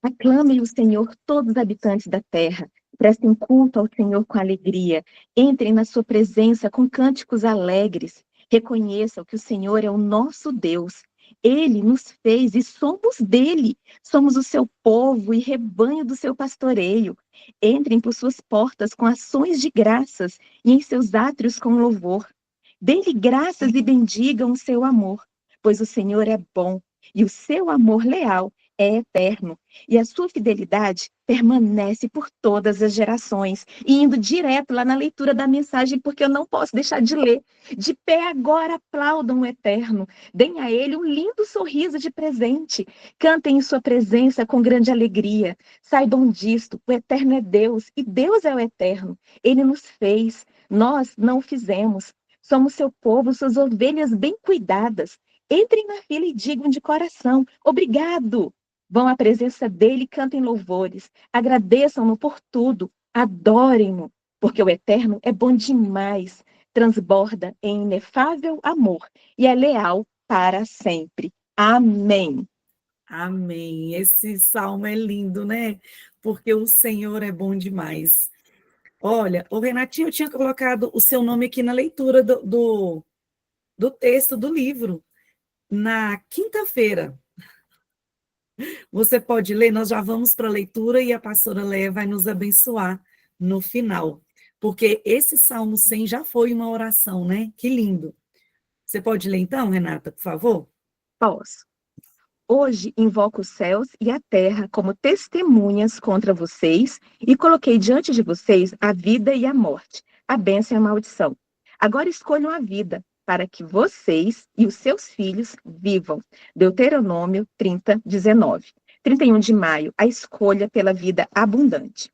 Aclamem o Senhor todos os habitantes da terra. Prestem culto ao Senhor com alegria. Entrem na sua presença com cânticos alegres. Reconheçam que o Senhor é o nosso Deus. Ele nos fez e somos dele. Somos o seu povo e rebanho do seu pastoreio. Entrem por suas portas com ações de graças e em seus átrios com louvor. Dê-lhe graças e bendigam o seu amor, pois o Senhor é bom e o seu amor leal é eterno, e a sua fidelidade permanece por todas as gerações. E indo direto lá na leitura da mensagem, porque eu não posso deixar de ler. De pé agora aplaudam o Eterno, deem a ele um lindo sorriso de presente, cantem em sua presença com grande alegria. Saibam disto, o Eterno é Deus, e Deus é o Eterno. Ele nos fez, nós não o fizemos. Somos seu povo, suas ovelhas bem cuidadas. Entrem na fila e digam de coração, obrigado. Vão à presença dele e cantem louvores. Agradeçam-no por tudo. Adorem-no, porque o Eterno é bom demais. Transborda em inefável amor e é leal para sempre. Amém. Amém. Esse salmo é lindo, né? Porque o Senhor é bom demais. Olha, o Renatinho, eu tinha colocado o seu nome aqui na leitura do texto do livro. Na quinta-feira, você pode ler, nós já vamos para a leitura e a pastora Leia vai nos abençoar no final. Porque esse Salmo 100 já foi uma oração, né? Que lindo. Você pode ler então, Renata, por favor? Posso. Hoje invoco os céus e a terra como testemunhas contra vocês e coloquei diante de vocês a vida e a morte, a bênção e a maldição. Agora escolham a vida, para que vocês e os seus filhos vivam. Deuteronômio 30, 19. 31 de maio, a escolha pela vida abundante.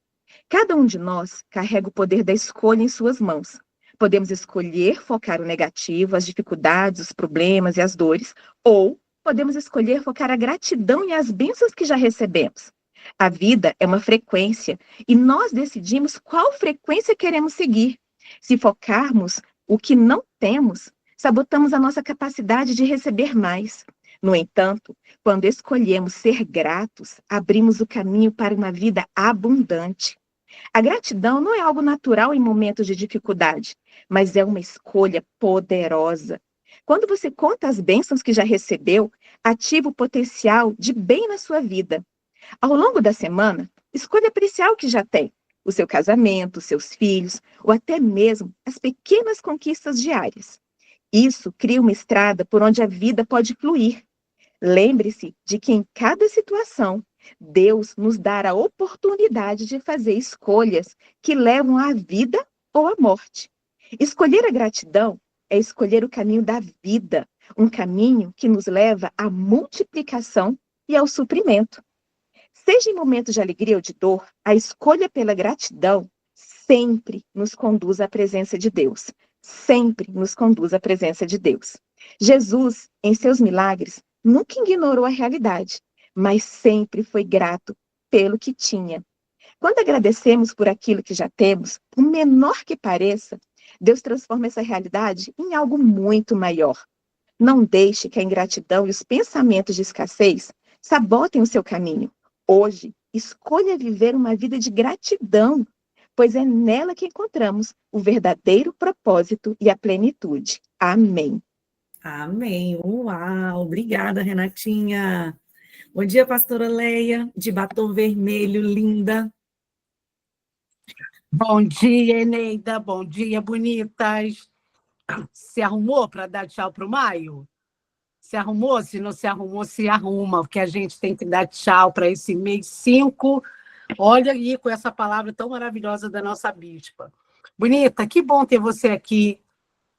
Cada um de nós carrega o poder da escolha em suas mãos. Podemos escolher focar o negativo, as dificuldades, os problemas e as dores, ou podemos escolher focar a gratidão e as bênçãos que já recebemos. A vida é uma frequência e nós decidimos qual frequência queremos seguir. Se focarmos o que não temos, sabotamos a nossa capacidade de receber mais. No entanto, quando escolhemos ser gratos, abrimos o caminho para uma vida abundante. A gratidão não é algo natural em momentos de dificuldade, mas é uma escolha poderosa. Quando você conta as bênçãos que já recebeu, ativa o potencial de bem na sua vida. Ao longo da semana, escolha apreciar o que já tem, o seu casamento, os seus filhos, ou até mesmo as pequenas conquistas diárias. Isso cria uma estrada por onde a vida pode fluir. Lembre-se de que em cada situação, Deus nos dá a oportunidade de fazer escolhas que levam à vida ou à morte. Escolher a gratidão é escolher o caminho da vida, um caminho que nos leva à multiplicação e ao suprimento. Seja em momentos de alegria ou de dor, a escolha pela gratidão sempre nos conduz à presença de Deus. Sempre nos conduz à presença de Deus. Jesus, em seus milagres, nunca ignorou a realidade, mas sempre foi grato pelo que tinha. Quando agradecemos por aquilo que já temos, por menor que pareça, Deus transforma essa realidade em algo muito maior. Não deixe que a ingratidão e os pensamentos de escassez sabotem o seu caminho. Hoje, escolha viver uma vida de gratidão, pois é nela que encontramos o verdadeiro propósito e a plenitude. Amém. Amém. Uau! Obrigada, Renatinha. Bom dia, pastora Leia, de batom vermelho, linda. Bom dia, Eneida. Bom dia, bonitas. Se arrumou para dar tchau para o Maio? Se arrumou? Se não se arrumou, se arruma, porque a gente tem que dar tchau para esse mês 5. Olha aí com essa palavra tão maravilhosa da nossa bispa. Bonita, que bom ter você aqui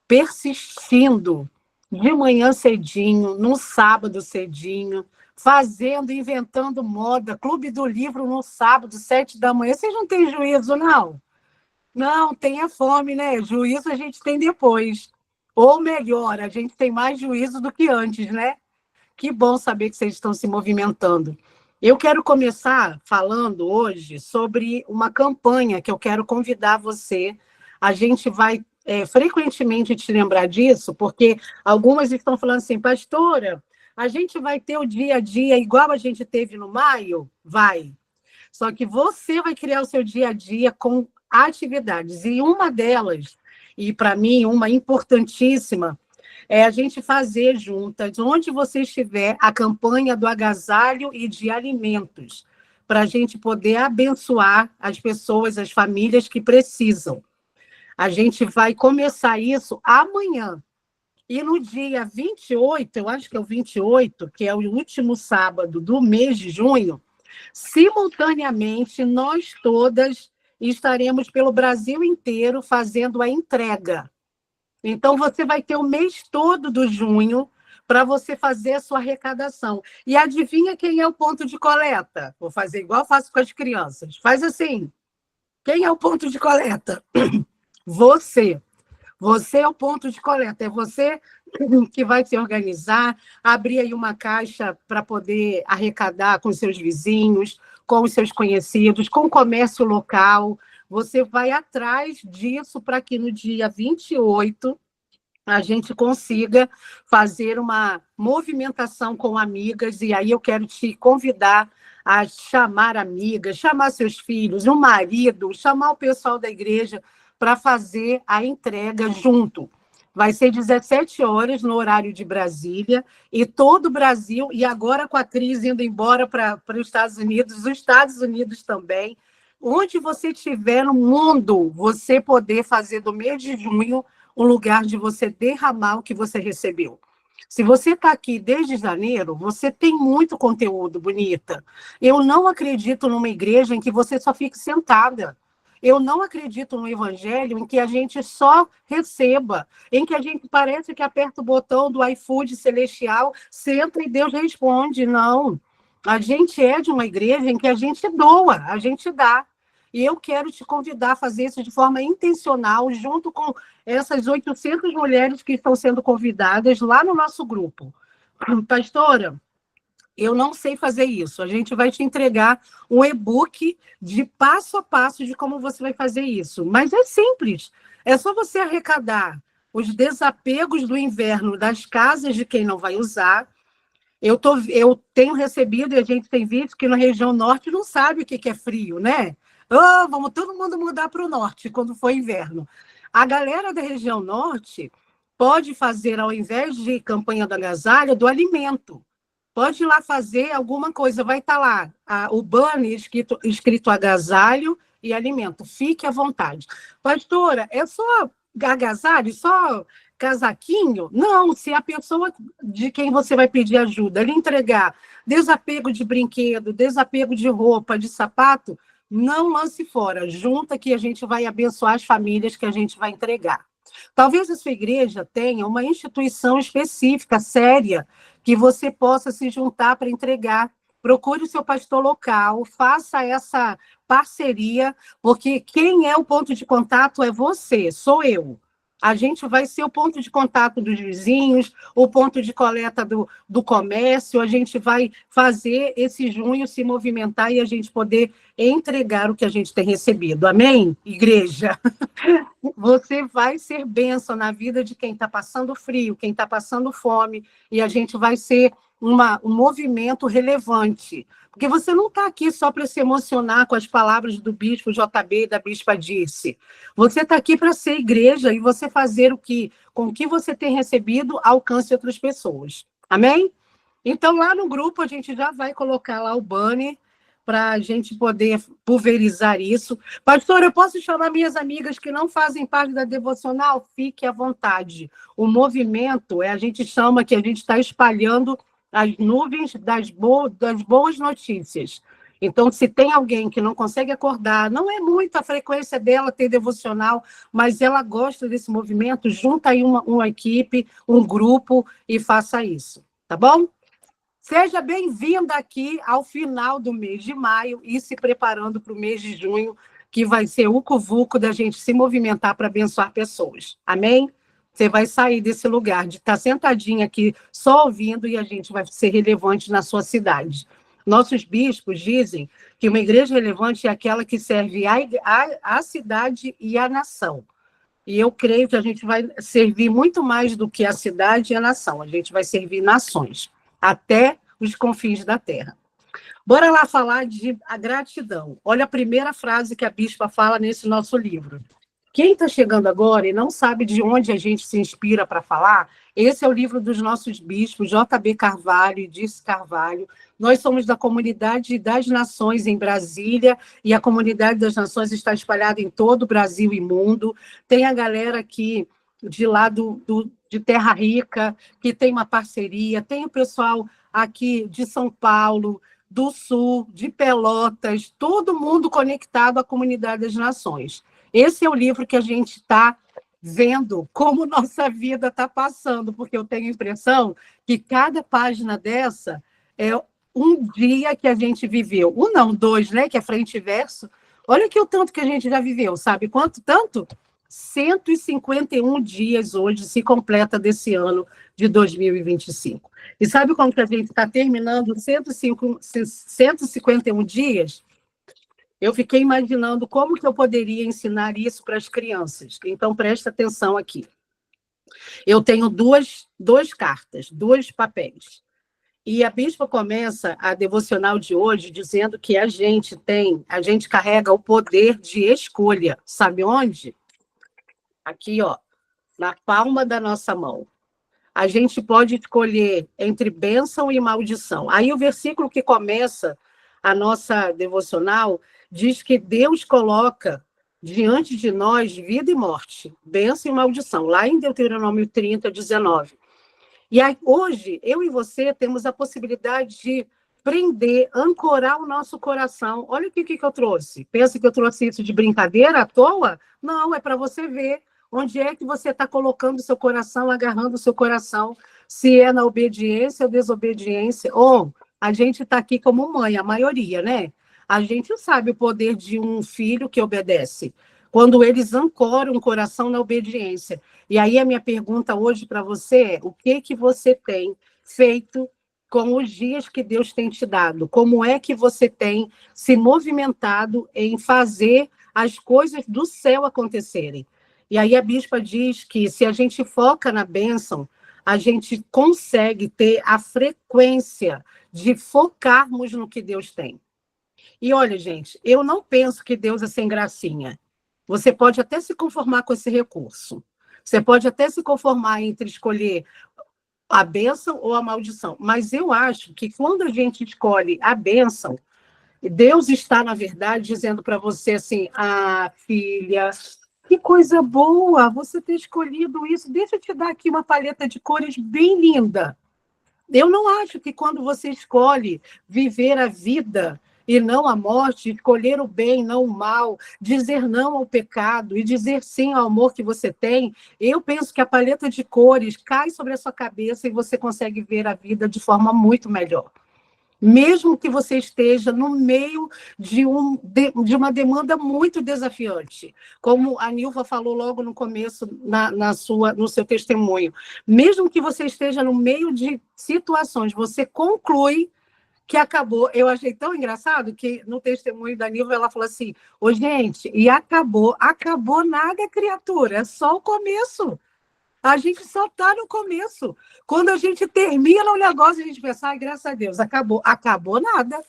persistindo de manhã cedinho, no sábado cedinho, fazendo, inventando moda, Clube do Livro no sábado, 7 da manhã. Vocês não têm juízo, não? Não, tenha fome, né? Juízo a gente tem depois. Ou melhor, a gente tem mais juízo do que antes, né? Que bom saber que vocês estão se movimentando. Eu quero começar falando hoje sobre uma campanha que eu quero convidar você. A gente vai frequentemente te lembrar disso, porque algumas estão falando assim, pastora, A gente vai ter o dia a dia igual a gente teve no maio? Vai. Só que você vai criar o seu dia a dia com atividades. E uma delas, e para mim uma importantíssima, é a gente fazer juntas, onde você estiver, a campanha do agasalho e de alimentos, para a gente poder abençoar as pessoas, as famílias que precisam. A gente vai começar isso amanhã. E no dia 28, eu acho que é o 28, que é o último sábado do mês de junho, simultaneamente, nós todas estaremos pelo Brasil inteiro fazendo a entrega. Então, você vai ter o mês todo do junho para você fazer a sua arrecadação. E adivinha quem é o ponto de coleta? Vou fazer igual eu faço com as crianças. Faz assim. Quem é o ponto de coleta? Você. Você é o ponto de coleta. É você que vai se organizar, abrir aí uma caixa para poder arrecadar com os seus vizinhos, com os seus conhecidos, com o comércio local. Você vai atrás disso para que no dia 28 a gente consiga fazer uma movimentação com amigas, e aí eu quero te convidar a chamar amigas, chamar seus filhos, o marido, chamar o pessoal da igreja para fazer a entrega junto. Vai ser 17 horas no horário de Brasília, e todo o Brasil, e agora com a Cris indo embora para os Estados Unidos também, onde você estiver no mundo, você poder fazer do mês de junho um lugar de você derramar o que você recebeu. Se você está aqui desde janeiro, você tem muito conteúdo, bonita. Eu não acredito numa igreja em que você só fique sentada. Eu não acredito no evangelho em que a gente só receba, em que a gente parece que aperta o botão do iFood celestial, senta e Deus responde. Não. A gente é de uma igreja em que a gente doa, a gente dá. E eu quero te convidar a fazer isso de forma intencional, junto com essas 800 mulheres que estão sendo convidadas lá no nosso grupo. Pastora, eu não sei fazer isso. A gente vai te entregar um e-book de passo a passo de como você vai fazer isso. Mas é simples. É só você arrecadar os desapegos do inverno das casas de quem não vai usar. Eu tenho recebido, e a gente tem visto que na região norte não sabe o que é frio, né? Oh, vamos todo mundo mudar para o norte quando for inverno. A galera da região norte pode fazer, ao invés de campanha do agasalho, do alimento. Pode ir lá fazer alguma coisa, vai estar lá o banner escrito agasalho e alimento. Fique à vontade. Pastora, é só agasalho, só casaquinho? Não, se a pessoa de quem você vai pedir ajuda lhe entregar desapego de brinquedo, desapego de roupa, de sapato, não lance fora, junta que a gente vai abençoar as famílias que a gente vai entregar. Talvez a sua igreja tenha uma instituição específica, séria, que você possa se juntar para entregar. Procure o seu pastor local, faça essa parceria, porque quem é o ponto de contato é você, sou eu. A gente vai ser o ponto de contato dos vizinhos, o ponto de coleta do comércio, a gente vai fazer esse junho se movimentar e a gente poder entregar o que a gente tem recebido. Amém, igreja? Você vai ser bênção na vida de quem está passando frio, quem está passando fome, e a gente vai ser um movimento relevante. Porque você não está aqui só para se emocionar com as palavras do bispo JB e da bispa Dirce. Você está aqui para ser igreja e você fazer com o que você tem recebido, alcance outras pessoas. Amém? Então, lá no grupo, a gente já vai colocar lá o banner para a gente poder pulverizar isso. Pastor, eu posso chamar minhas amigas que não fazem parte da devocional? Fique à vontade. O movimento, a gente chama que a gente está espalhando as nuvens das boas notícias. Então, se tem alguém que não consegue acordar, não é muita a frequência dela ter devocional, mas ela gosta desse movimento, junta aí uma equipe, um grupo e faça isso, tá bom? Seja bem-vinda aqui ao final do mês de maio e se preparando para o mês de junho, que vai ser o vucu da gente se movimentar para abençoar pessoas. Amém? Você vai sair desse lugar de estar sentadinha aqui só ouvindo e a gente vai ser relevante na sua cidade. Nossos bispos dizem que uma igreja relevante é aquela que serve à cidade e à nação. E eu creio que a gente vai servir muito mais do que a cidade e a nação. A gente vai servir nações. até os confins da terra. Bora lá falar de a gratidão. Olha a primeira frase que a bispa fala nesse nosso livro. Quem está chegando agora e não sabe de onde a gente se inspira para falar, esse é o livro dos nossos bispos, J.B. Carvalho e Dirce Carvalho. Nós somos da Comunidade das Nações em Brasília, e a Comunidade das Nações está espalhada em todo o Brasil e mundo. Tem a galera aqui de lá de Terra Rica, que tem uma parceria, tem o pessoal aqui de São Paulo, do Sul, de Pelotas, todo mundo conectado à Comunidade das Nações. Esse é o livro que a gente está vendo como nossa vida está passando, porque eu tenho a impressão que cada página dessa é um dia que a gente viveu. Um não, dois, né? Que é frente e verso. Olha que o tanto que a gente já viveu, sabe? Quanto tanto? 151 dias hoje se completa desse ano de 2025. E sabe como que a gente está terminando 151 dias? Eu fiquei imaginando como que eu poderia ensinar isso para as crianças. Então, presta atenção aqui. Eu tenho duas cartas, dois papéis. E a bispa começa a devocional de hoje dizendo que a gente carrega o poder de escolha. Sabe onde? Aqui, ó, na palma da nossa mão. A gente pode escolher entre bênção e maldição. Aí o versículo que começa a nossa devocional diz que Deus coloca diante de nós vida e morte, bênção e maldição, lá em Deuteronômio 30, 19. E aí, hoje, eu e você temos a possibilidade de prender, ancorar o nosso coração. Olha o que eu trouxe. Pensa que eu trouxe isso de brincadeira à toa? Não, é para você ver onde é que você está colocando o seu coração, agarrando o seu coração, se é na obediência ou desobediência. Ou a gente está aqui como mãe, a maioria, né? A gente sabe o poder de um filho que obedece, quando eles ancoram o coração na obediência. E aí a minha pergunta hoje para você é: o que você tem feito com os dias que Deus tem te dado? Como é que você tem se movimentado em fazer as coisas do céu acontecerem? E aí a bispa diz que se a gente foca na bênção, a gente consegue ter a frequência de focarmos no que Deus tem. E olha, gente, eu não penso que Deus é sem gracinha. Você pode até se conformar com esse recurso. Você pode até se conformar entre escolher a bênção ou a maldição. Mas eu acho que quando a gente escolhe a bênção, Deus está, na verdade, dizendo para você assim: ah, filha, que coisa boa você ter escolhido isso. Deixa eu te dar aqui uma paleta de cores bem linda. Eu não acho que quando você escolhe viver a vida e não a morte, escolher o bem, não o mal, dizer não ao pecado e dizer sim ao amor que você tem, eu penso que a paleta de cores cai sobre a sua cabeça e você consegue ver a vida de forma muito melhor. Mesmo que você esteja no meio de uma demanda muito desafiante, como a Nilva falou logo no começo, no seu testemunho. Mesmo que você esteja no meio de situações, você conclui que acabou. Eu achei tão engraçado que no testemunho da Nilva ela falou assim: ô, gente, e acabou nada, criatura, é só o começo. A gente só está no começo. Quando a gente termina o negócio, a gente pensa: ai, graças a Deus, acabou. Acabou nada.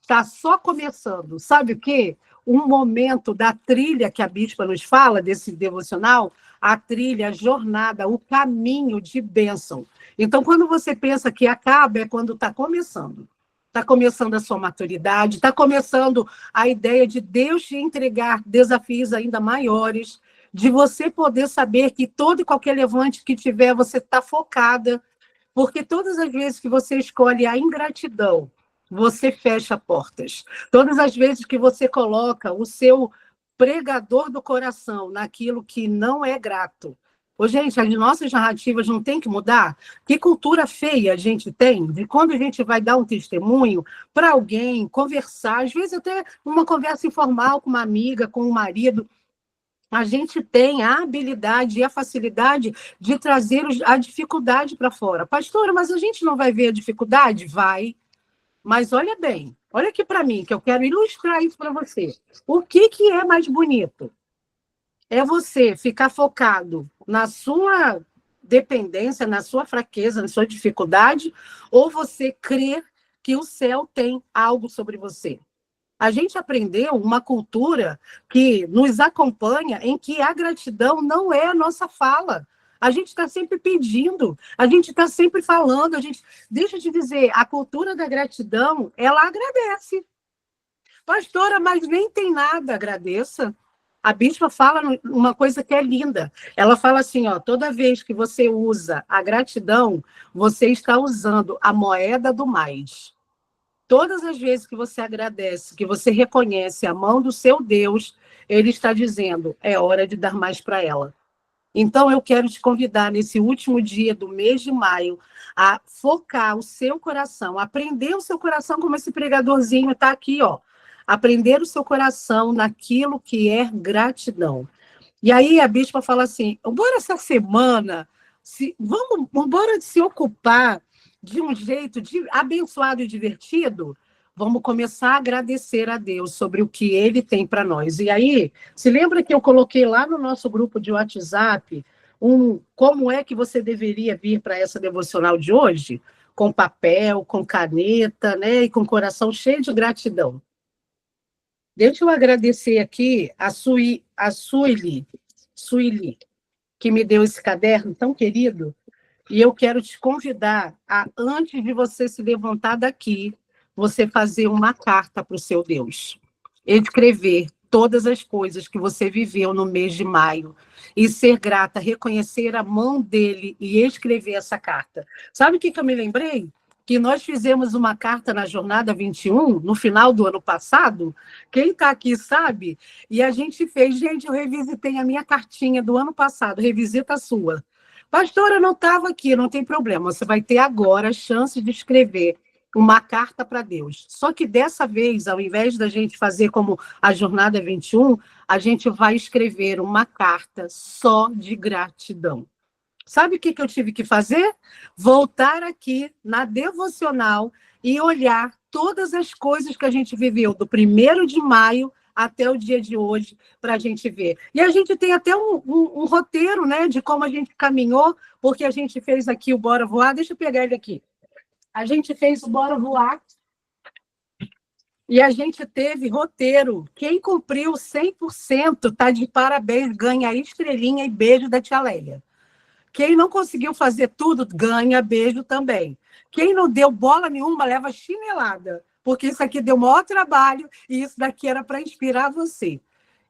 Está só começando. Sabe o quê? Um momento da trilha que a bispa nos fala, desse devocional, a trilha, a jornada, o caminho de bênção. Então, quando você pensa que acaba, é quando está começando. Está começando a sua maturidade, está começando a ideia de Deus te entregar desafios ainda maiores, de você poder saber que todo e qualquer levante que tiver, você está focada, porque todas as vezes que você escolhe a ingratidão, você fecha portas. Todas as vezes que você coloca o seu pregador do coração naquilo que não é grato. Ô, gente, as nossas narrativas não tem que mudar? Que cultura feia a gente tem de quando a gente vai dar um testemunho para alguém, conversar, às vezes até uma conversa informal com uma amiga, com um marido. A gente tem a habilidade e a facilidade de trazer a dificuldade para fora. Pastora, mas a gente não vai ver a dificuldade? Vai. Mas olha bem, olha aqui para mim, que eu quero ilustrar isso para você. O que é mais bonito? É você ficar focado na sua dependência, na sua fraqueza, na sua dificuldade, ou você crê que o céu tem algo sobre você? A gente aprendeu uma cultura que nos acompanha em que a gratidão não é a nossa fala. A gente está sempre pedindo, a gente está sempre falando. Deixa eu te dizer, a cultura da gratidão, ela agradece. Pastora, mas nem tem nada, agradeça. A bispa fala uma coisa que é linda. Ela fala assim, ó, toda vez que você usa a gratidão, você está usando a moeda do mais. Todas as vezes que você agradece, que você reconhece a mão do seu Deus, ele está dizendo, é hora de dar mais para ela. Então, eu quero te convidar, nesse último dia do mês de maio, a focar o seu coração, aprender o seu coração, como esse pregadorzinho está aqui, ó. Aprender o seu coração naquilo que é gratidão. E aí a bispa fala assim, bora essa semana, vamos embora se ocupar de um jeito abençoado e divertido, vamos começar a agradecer a Deus sobre o que Ele tem para nós. E aí, se lembra que eu coloquei lá no nosso grupo de WhatsApp como é que você deveria vir para essa devocional de hoje? Com papel, com caneta, né? E com coração cheio de gratidão. Deixa eu agradecer aqui a Sueli, que me deu esse caderno tão querido. E eu quero te convidar a, antes de você se levantar daqui, você fazer uma carta para o seu Deus. Escrever todas as coisas que você viveu no mês de maio. E ser grata, reconhecer a mão dele e escrever essa carta. Sabe o que eu me lembrei? Que nós fizemos uma carta na Jornada 21, no final do ano passado. Quem está aqui sabe? E a gente fez. Gente, eu revisitei a minha cartinha do ano passado. Revisita a sua. Pastora, não estava aqui, não tem problema. Você vai ter agora a chance de escrever uma carta para Deus. Só que dessa vez, ao invés da gente fazer como a Jornada 21, a gente vai escrever uma carta só de gratidão. Sabe o que eu tive que fazer? Voltar aqui na devocional e olhar todas as coisas que a gente viveu do 1º de maio até o dia de hoje, para a gente ver. E a gente tem até um roteiro, né, de como a gente caminhou, porque a gente fez aqui o Bora Voar. Deixa eu pegar ele aqui. A gente fez o Bora Voar e a gente teve roteiro. Quem cumpriu 100% está de parabéns, ganha a estrelinha e beijo da tia Lélia. Quem não conseguiu fazer tudo, ganha beijo também. Quem não deu bola nenhuma, leva chinelada. Porque isso aqui deu maior trabalho e isso daqui era para inspirar você.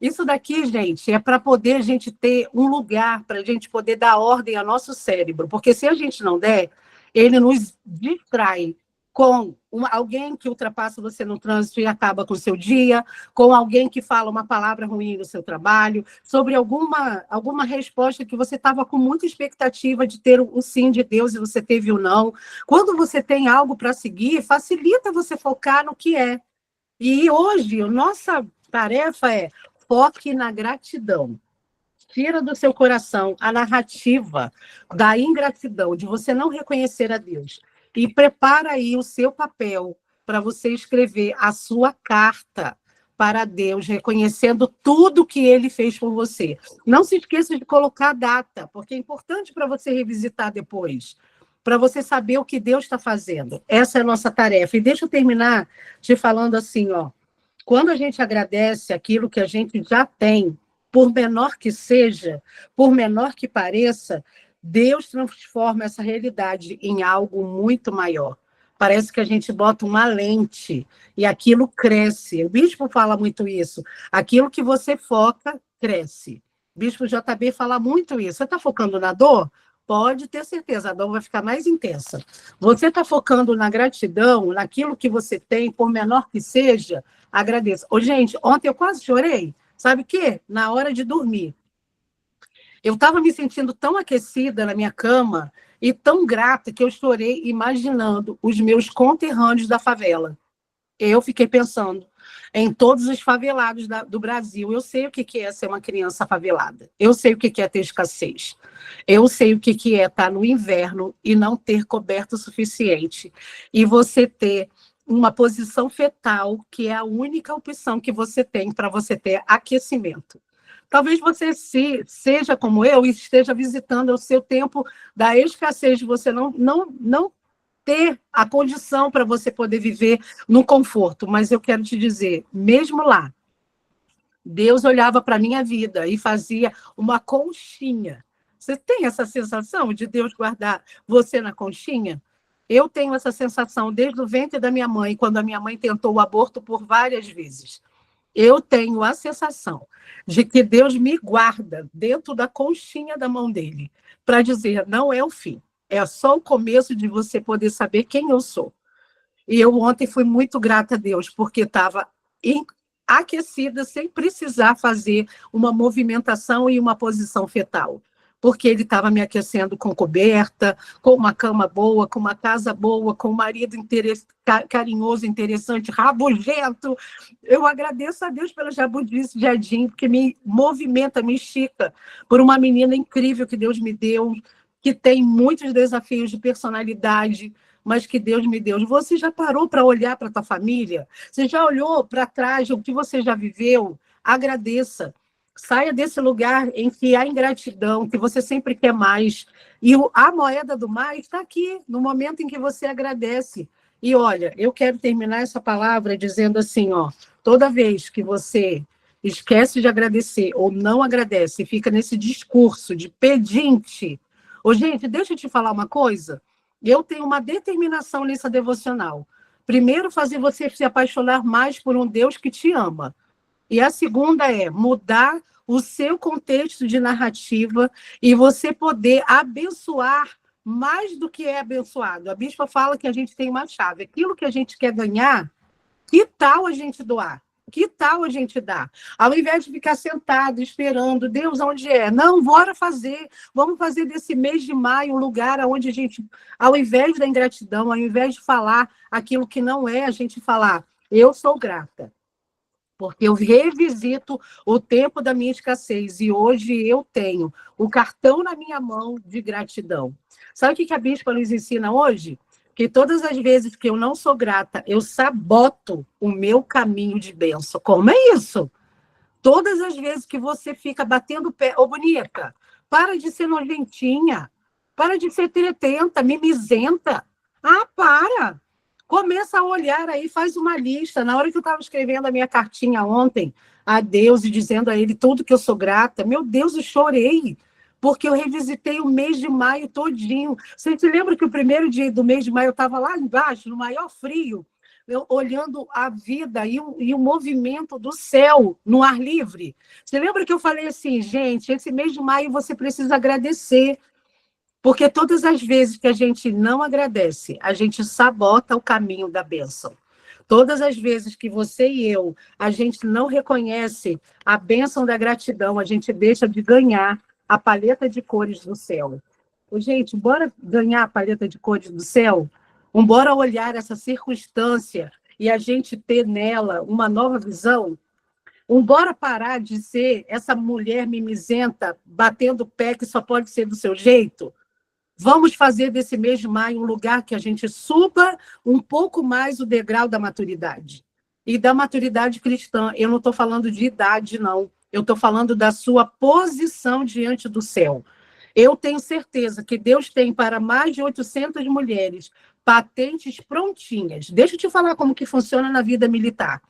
Isso daqui, gente, é para poder a gente ter um lugar, para a gente poder dar ordem ao nosso cérebro. Porque se a gente não der, ele nos distrai com alguém que ultrapassa você no trânsito e acaba com o seu dia, com alguém que fala uma palavra ruim no seu trabalho, sobre alguma resposta que você estava com muita expectativa de ter o sim de Deus e você teve o não. Quando você tem algo para seguir, facilita você focar no que é. E hoje, a nossa tarefa é foque na gratidão. Tira do seu coração a narrativa da ingratidão, de você não reconhecer a Deus. E prepara aí o seu papel para você escrever a sua carta para Deus, reconhecendo tudo que Ele fez por você. Não se esqueça de colocar a data, porque é importante para você revisitar depois, para você saber o que Deus está fazendo. Essa é a nossa tarefa. E deixa eu terminar te falando assim, ó. Quando a gente agradece aquilo que a gente já tem, por menor que seja, por menor que pareça, Deus transforma essa realidade em algo muito maior. Parece que a gente bota uma lente e aquilo cresce. O bispo fala muito isso. Aquilo que você foca, cresce. O bispo JB fala muito isso. Você está focando na dor? Pode ter certeza, a dor vai ficar mais intensa. Você está focando na gratidão, naquilo que você tem, por menor que seja, agradeça. Ô, gente, ontem eu quase chorei. Sabe o quê? Na hora de dormir. Eu estava me sentindo tão aquecida na minha cama e tão grata que eu chorei imaginando os meus conterrâneos da favela. Eu fiquei pensando em todos os favelados do Brasil. Eu sei o que é ser uma criança favelada. Eu sei o que é ter escassez. Eu sei o que é estar no inverno e não ter coberta suficiente. E você ter uma posição fetal, que é a única opção que você tem para você ter aquecimento. Talvez você seja como eu e esteja visitando o seu tempo da escassez, de você não ter a condição para você poder viver no conforto. Mas eu quero te dizer, mesmo lá, Deus olhava para a minha vida e fazia uma conchinha. Você tem essa sensação de Deus guardar você na conchinha? Eu tenho essa sensação desde o ventre da minha mãe, quando a minha mãe tentou o aborto por várias vezes. Eu tenho a sensação de que Deus me guarda dentro da conchinha da mão dele, para dizer, não é o fim, é só o começo de você poder saber quem eu sou. E eu ontem fui muito grata a Deus, porque estava aquecida, sem precisar fazer uma movimentação e uma posição fetal. Porque ele estava me aquecendo com coberta, com uma cama boa, com uma casa boa, com um marido carinhoso, interessante, rabugento. Eu agradeço a Deus pela jabudice de Jardim, porque me movimenta, me estica por uma menina incrível que Deus me deu, que tem muitos desafios de personalidade, mas que Deus me deu. Você já parou para olhar para a tua família? Você já olhou para trás o que você já viveu? Agradeça. Saia desse lugar em que há ingratidão, que você sempre quer mais. E a moeda do mais está aqui, no momento em que você agradece. E olha, eu quero terminar essa palavra dizendo assim, ó, toda vez que você esquece de agradecer ou não agradece, fica nesse discurso de pedinte. Ô, gente, deixa eu te falar uma coisa. Eu tenho uma determinação nessa devocional. Primeiro, fazer você se apaixonar mais por um Deus que te ama. E a segunda é mudar o seu contexto de narrativa e você poder abençoar mais do que é abençoado. A bispa fala que a gente tem uma chave. Aquilo que a gente quer ganhar, que tal a gente doar? Que tal a gente dar? Ao invés de ficar sentado, esperando, Deus, onde é? Não, bora fazer. Vamos fazer desse mês de maio um lugar onde a gente, ao invés da ingratidão, ao invés de falar aquilo que não é, a gente falar, eu sou grata. Porque eu revisito o tempo da minha escassez e hoje eu tenho o cartão na minha mão de gratidão. Sabe o que a bispa nos ensina hoje? Que todas as vezes que eu não sou grata, eu saboto o meu caminho de bênção. Como é isso? Todas as vezes que você fica batendo o pé, ô bonita, para de ser nojentinha, para de ser tretenta, mimizenta. Ah, para! Começa a olhar aí, faz uma lista. Na hora que eu estava escrevendo a minha cartinha ontem a Deus e dizendo a Ele tudo que eu sou grata, meu Deus, eu chorei, porque eu revisitei o mês de maio todinho. Você se lembra que o primeiro dia do mês de maio eu estava lá embaixo, no maior frio, eu, olhando a vida e o movimento do céu no ar livre? Você lembra que eu falei assim, gente, esse mês de maio você precisa agradecer, porque todas as vezes que a gente não agradece, a gente sabota o caminho da bênção. Todas as vezes que você e eu, a gente não reconhece a bênção da gratidão, a gente deixa de ganhar a paleta de cores do céu. Gente, bora ganhar a paleta de cores do céu? Bora olhar essa circunstância e a gente ter nela uma nova visão? Bora parar de ser essa mulher mimizenta, batendo o pé que só pode ser do seu jeito? Vamos fazer desse mês de maio um lugar que a gente suba um pouco mais o degrau da maturidade. E da maturidade cristã, eu não estou falando de idade, não. Eu estou falando da sua posição diante do céu. Eu tenho certeza que Deus tem para mais de 800 mulheres patentes prontinhas. Deixa eu te falar como que funciona na vida militar.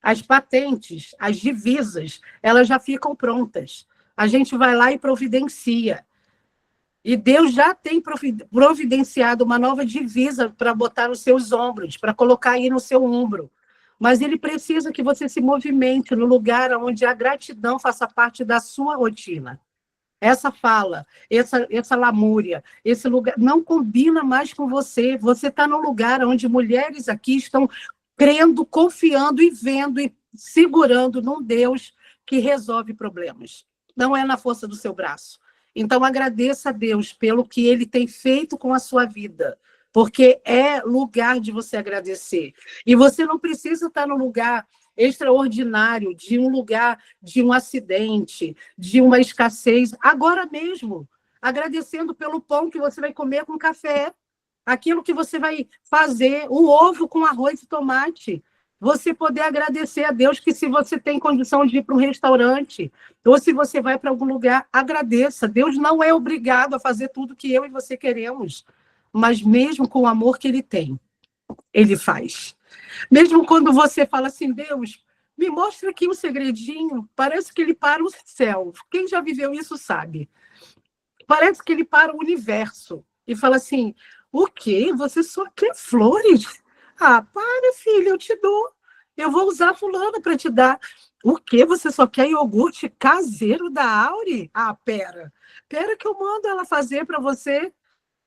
As patentes, as divisas, elas já ficam prontas. A gente vai lá e providencia. E Deus já tem providenciado uma nova divisa para botar nos seus ombros, para colocar aí no seu ombro. Mas Ele precisa que você se movimente no lugar onde a gratidão faça parte da sua rotina. Essa fala, essa lamúria, esse lugar não combina mais com você. Você está no lugar onde mulheres aqui estão crendo, confiando e vendo e segurando num Deus que resolve problemas. Não é na força do seu braço. Então, agradeça a Deus pelo que Ele tem feito com a sua vida, porque é lugar de você agradecer. E você não precisa estar no lugar extraordinário, de um lugar de um acidente, de uma escassez, agora mesmo, agradecendo pelo pão que você vai comer com café, aquilo que você vai fazer, o ovo com arroz e tomate. Você poder agradecer a Deus que se você tem condição de ir para um restaurante, ou se você vai para algum lugar, agradeça. Deus não é obrigado a fazer tudo que eu e você queremos, mas mesmo com o amor que Ele tem, Ele faz. Mesmo quando você fala assim, Deus, me mostra aqui um segredinho, parece que Ele para o céu. Quem já viveu isso sabe. Parece que Ele para o universo e fala assim, o quê? Você só quer flores? Ah, para, filha, eu te dou. Eu vou usar fulano para te dar. O quê? Você só quer iogurte caseiro da Auri? Ah, pera. Pera que eu mando ela fazer para você.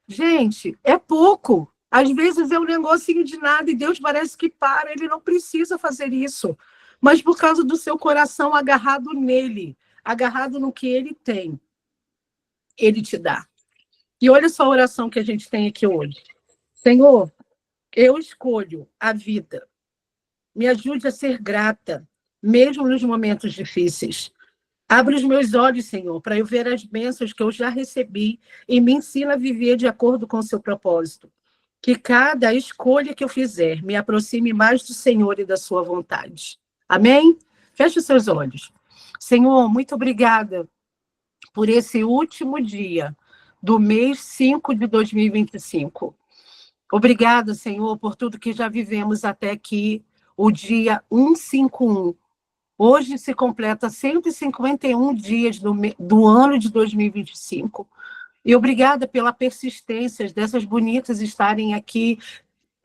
Gente, é pouco. Às vezes é um negocinho de nada e Deus parece que para. Ele não precisa fazer isso. Mas por causa do seu coração agarrado nele, agarrado no que ele tem, ele te dá. E olha só a oração que a gente tem aqui hoje. Senhor, eu escolho a vida. Me ajude a ser grata, mesmo nos momentos difíceis. Abre os meus olhos, Senhor, para eu ver as bênçãos que eu já recebi e me ensina a viver de acordo com o seu propósito. Que cada escolha que eu fizer me aproxime mais do Senhor e da sua vontade. Amém? Feche os seus olhos. Senhor, muito obrigada por esse último dia do mês 5 de 2025. Obrigada, Senhor, por tudo que já vivemos até aqui, o dia 151. Hoje se completa 151 dias do ano de 2025. E obrigada pela persistência dessas bonitas estarem aqui,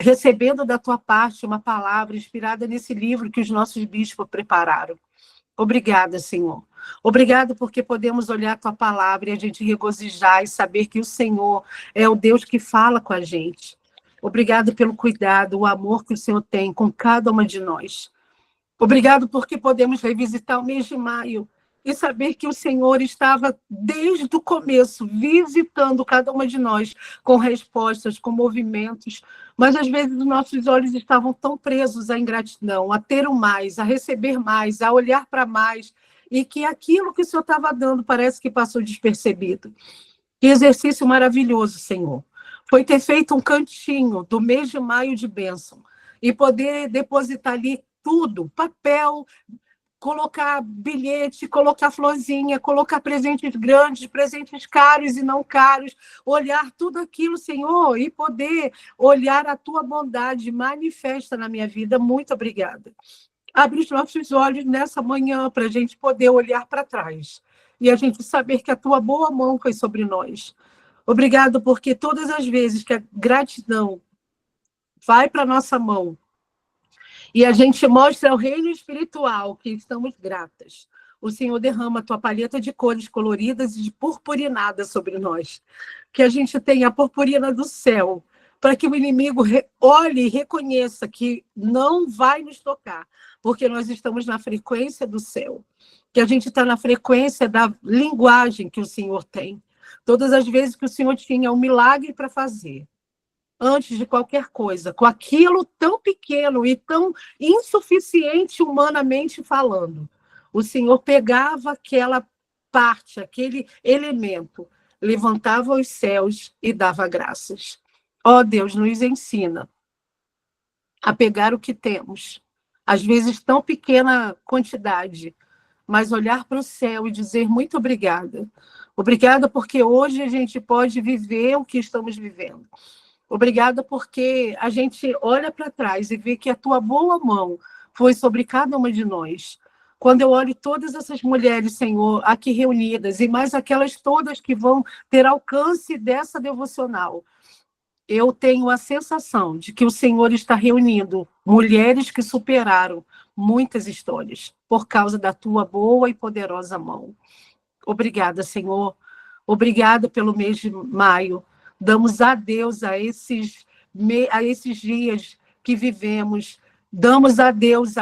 recebendo da tua parte uma palavra inspirada nesse livro que os nossos bispos prepararam. Obrigada, Senhor. Obrigada porque podemos olhar a tua palavra e a gente regozijar e saber que o Senhor é o Deus que fala com a gente. Obrigado pelo cuidado, o amor que o Senhor tem com cada uma de nós. Obrigado porque podemos revisitar o mês de maio e saber que o Senhor estava desde o começo visitando cada uma de nós com respostas, com movimentos, mas às vezes os nossos olhos estavam tão presos à ingratidão, a ter o mais, a receber mais, a olhar para mais, e que aquilo que o Senhor estava dando parece que passou despercebido. Que exercício maravilhoso, Senhor. Foi ter feito um cantinho do mês de maio de bênção e poder depositar ali tudo, papel, colocar bilhete, colocar florzinha, colocar presentes grandes, presentes caros e não caros, olhar tudo aquilo, Senhor, e poder olhar a tua bondade manifesta na minha vida. Muito obrigada. Abre os nossos olhos nessa manhã para a gente poder olhar para trás e a gente saber que a tua boa mão foi sobre nós. Obrigado porque todas as vezes que a gratidão vai para a nossa mão e a gente mostra ao reino espiritual que estamos gratas, o Senhor derrama a tua palheta de cores coloridas e de purpurinada sobre nós. Que a gente tenha a purpurina do céu, para que o inimigo olhe e reconheça que não vai nos tocar, porque nós estamos na frequência do céu. Que a gente está na frequência da linguagem que o Senhor tem. Todas as vezes que o Senhor tinha um milagre para fazer, antes de qualquer coisa, com aquilo tão pequeno e tão insuficiente humanamente falando, o Senhor pegava aquela parte, aquele elemento, levantava os céus e dava graças. Ó Deus, nos ensina a pegar o que temos, às vezes tão pequena quantidade, mas olhar para o céu e dizer muito obrigada. Obrigada porque hoje a gente pode viver o que estamos vivendo. Obrigada porque a gente olha para trás e vê que a tua boa mão foi sobre cada uma de nós. Quando eu olho todas essas mulheres, Senhor, aqui reunidas, e mais aquelas todas que vão ter alcance dessa devocional, eu tenho a sensação de que o Senhor está reunindo mulheres que superaram muitas histórias por causa da tua boa e poderosa mão. Obrigada, Senhor. Obrigada pelo mês de maio. Damos adeus a esses dias que vivemos. Damos adeus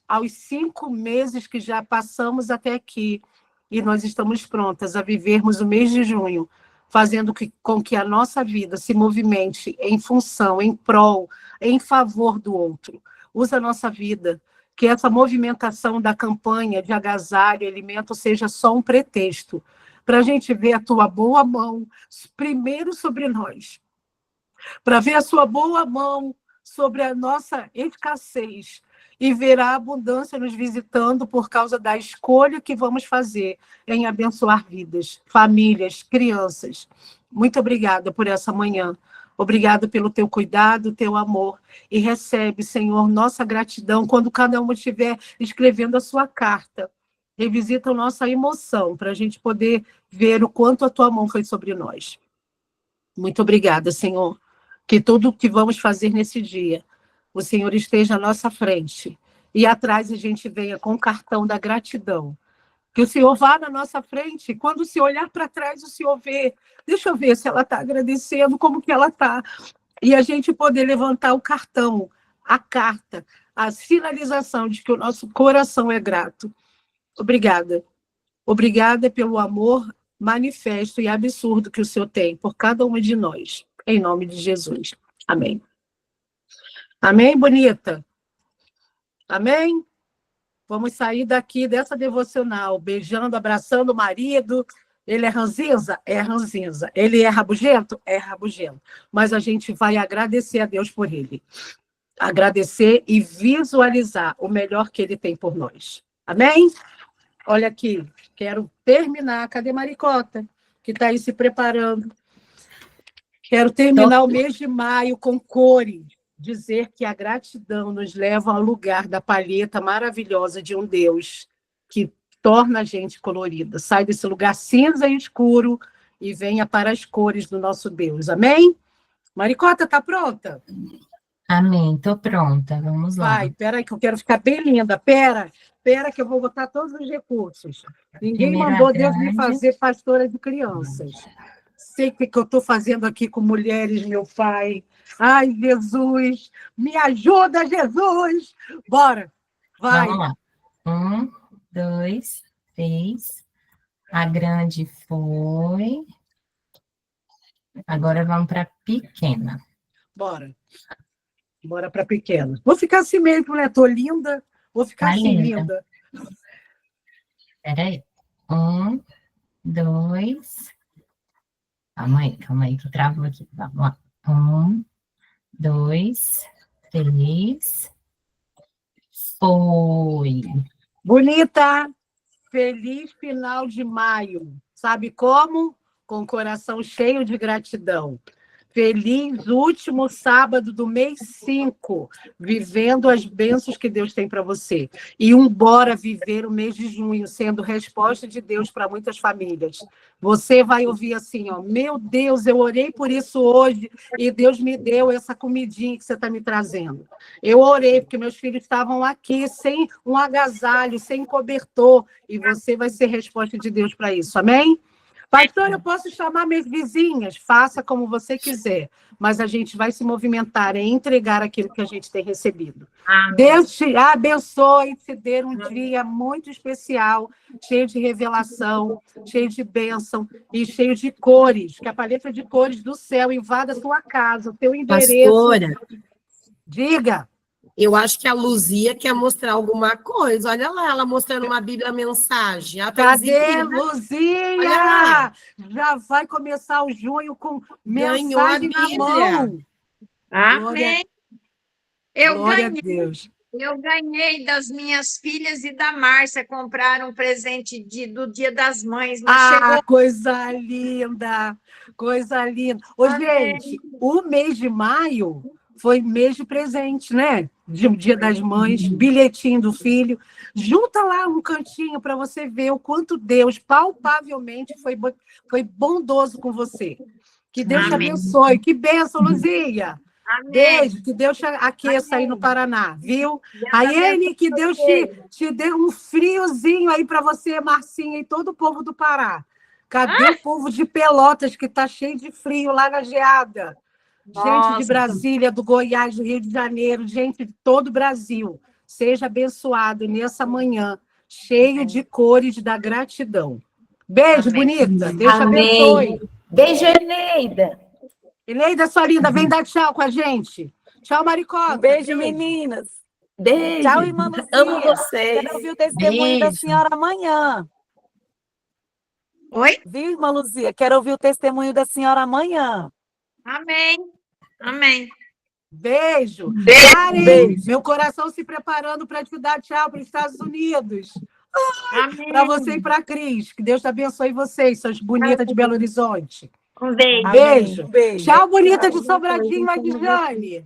aos 5 meses que já passamos até aqui. E nós estamos prontas a vivermos o mês de junho, fazendo com que a nossa vida se movimente em função, em prol, em favor do outro. Usa a nossa vida, que essa movimentação da campanha de agasalho e alimento seja só um pretexto para a gente ver a tua boa mão primeiro sobre nós, para ver a sua boa mão sobre a nossa escassez e verá a abundância nos visitando por causa da escolha que vamos fazer em abençoar vidas, famílias, crianças. Muito obrigada por essa manhã. Obrigada pelo teu cuidado, teu amor. E recebe, Senhor, nossa gratidão quando cada um estiver escrevendo a sua carta. Revisita a nossa emoção para a gente poder ver o quanto a tua mão foi sobre nós. Muito obrigada, Senhor. Que tudo o que vamos fazer nesse dia, o Senhor esteja à nossa frente. E atrás a gente venha com o cartão da gratidão. Que o Senhor vá na nossa frente. Quando se olhar para trás, o Senhor vê. Deixa eu ver se ela está agradecendo, como que ela está. E a gente poder levantar o cartão, a carta, a sinalização de que o nosso coração é grato. Obrigada. Obrigada pelo amor manifesto e absurdo que o Senhor tem por cada uma de nós. Em nome de Jesus. Amém. Amém, bonita? Amém? Vamos sair daqui dessa devocional, beijando, abraçando o marido. Ele é ranzinza? É ranzinza. Ele é rabugento? É rabugento. Mas a gente vai agradecer a Deus por ele. Agradecer e visualizar o melhor que ele tem por nós. Amém? Olha aqui, quero terminar. Cadê Maricota? Que está aí se preparando. Quero terminar o mês de maio com cores. Dizer que a gratidão nos leva ao lugar da palheta maravilhosa de um Deus que torna a gente colorida. Sai desse lugar cinza e escuro e venha para as cores do nosso Deus. Amém? Maricota, tá pronta? Amém, tô pronta, vamos lá. Vai, pera que eu quero ficar bem linda. Pera que eu vou botar todos os recursos. Ninguém Primeira mandou Deus me grande. fazer pastora de crianças. Sei o que eu estou fazendo aqui com mulheres, meu pai. Ai, Jesus, me ajuda, Jesus! Bora, vai. Vamos lá. 1, 2, 3. A grande foi. Agora vamos para a pequena. Bora. Bora para pequena. Vou ficar assim mesmo, né? Tô linda. Vou ficar Tá assim, linda. linda. Espera aí. 1, 2. Calma aí, que travou aqui. Vamos lá. 1, 2, 3. Foi. Bonita. Feliz final de maio. Sabe como? Com o coração cheio de gratidão. Feliz último sábado do mês 5, vivendo as bênçãos que Deus tem para você. E bora viver o mês de junho, sendo resposta de Deus para muitas famílias. Você vai ouvir assim, ó, meu Deus, eu orei por isso hoje e Deus me deu essa comidinha que você está me trazendo. Eu orei porque meus filhos estavam aqui sem um agasalho, sem cobertor, e você vai ser resposta de Deus para isso, amém? Pastor, eu posso chamar minhas vizinhas? Faça como você quiser, mas a gente vai se movimentar em entregar aquilo que a gente tem recebido. Amém. Deus te abençoe, te dê um dia muito especial, cheio de revelação, cheio de bênção e cheio de cores, que a paleta de cores do céu invada a sua casa, o teu endereço. Pastora, Diga. eu acho que a Luzia quer mostrar alguma coisa. Olha lá, ela mostrando uma Bíblia Mensagem. Ela tá Cadê, exibindo. Luzia? Olha lá. Já vai começar o junho com Ganhou a mensagem na Bíblia. mão. Amém. Eu Glória a ganhei, Deus. eu ganhei das minhas filhas e da Márcia, compraram um presente do Dia das Mães, mas chegou. Coisa linda, coisa linda. Ô, Amém. gente, o mês de maio foi mês de presente, né? De Dia das Mães, bilhetinho do filho. Junta lá um cantinho para você ver o quanto Deus palpavelmente foi bondoso com você. Que Deus te Amém. abençoe. Que bênção, Luzia. Amém. Beijo, que Deus te aqueça aí no Paraná, viu? Aiane, que Deus te dê um friozinho aí para você, Marcinha, e todo o povo do Pará. Cadê o povo de Pelotas, que está cheio de frio lá na geada? Gente Nossa. de Brasília, do Goiás, do Rio de Janeiro, gente de todo o Brasil. Seja abençoado nessa manhã, cheio de cores da gratidão. Beijo, Amém. bonita. Deus te Amém. abençoe. Beijo, Eneida. Eneida, sua linda, vem dar tchau com a gente. Tchau, Maricota. Um beijo, meninas. Beijo. Tchau, irmã Luzia. Amo vocês. Quero ouvir o testemunho da Beijo. senhora amanhã. Oi? Viu, irmã Luzia? Quero ouvir o testemunho da senhora amanhã. Amém. Amém. Beijo. Beijo. Karen, Beijo. meu coração se preparando para te dar tchau para os Estados Unidos. Amém. Para você e para a Cris. Que Deus te abençoe vocês, suas bonitas de Belo Horizonte. Um beijo. Beijo. Beijo. Tchau, bonita de Sobradinho, Adjane.